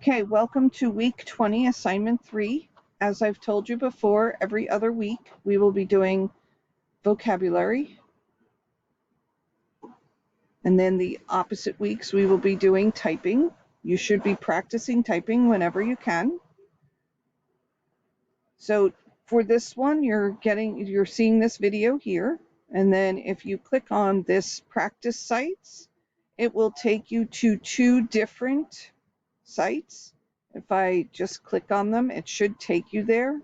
Okay, welcome to week 20, assignment 3. As I've told you before, every other week we will be doing vocabulary. And then the opposite weeks we will be doing typing. You should be practicing typing whenever you can. So for this one, you're seeing this video here. And then if you click on this practice sites, it will take you to 2 different sites. If I just click on them, it should take you there.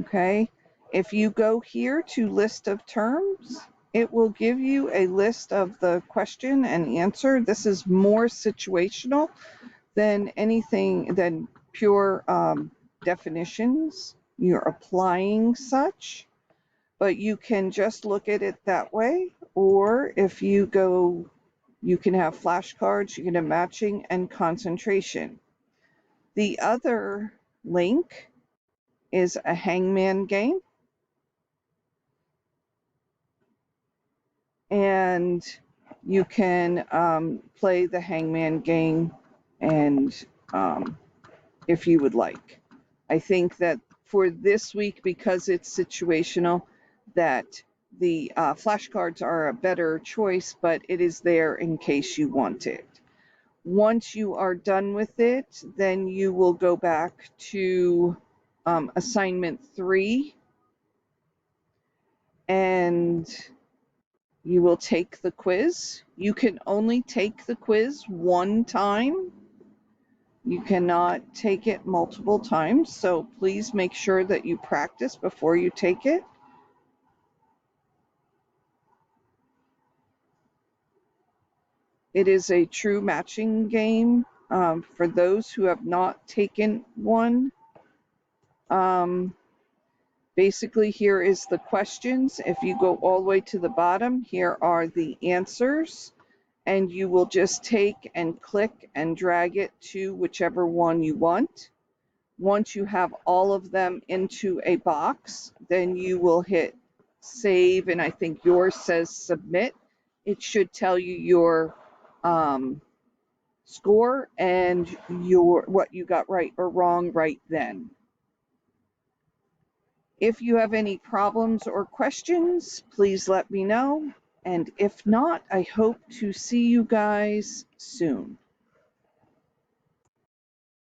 Okay, if you go here to list of terms, it will give you a list of the question and answer. This is more situational than anything than pure definitions. You're applying such, but you can just look at it that way, or if you go, you can have flashcards, you can have matching and concentration. The other link is a Hangman Game, and you can play the Hangman Game, and if you would like. I think that for this week, because it's situational, that the flashcards are a better choice, but it is there in case you want it. Once you are done with it, then you will go back to assignment 3, and you will take the quiz. You can only take the quiz one time. You cannot take it multiple times, so please make sure that you practice before you take it. It is a true matching game for those who have not taken one. Basically, here is the questions. If you go all the way to the bottom, here are the answers, and you will just take and click and drag it to whichever one you want. Once you have all of them into a box, then you will hit save, and I think yours says submit. It should tell you your score and what you got right or wrong right then. If you have any problems or questions, please let me know. And if not, I hope to see you guys soon.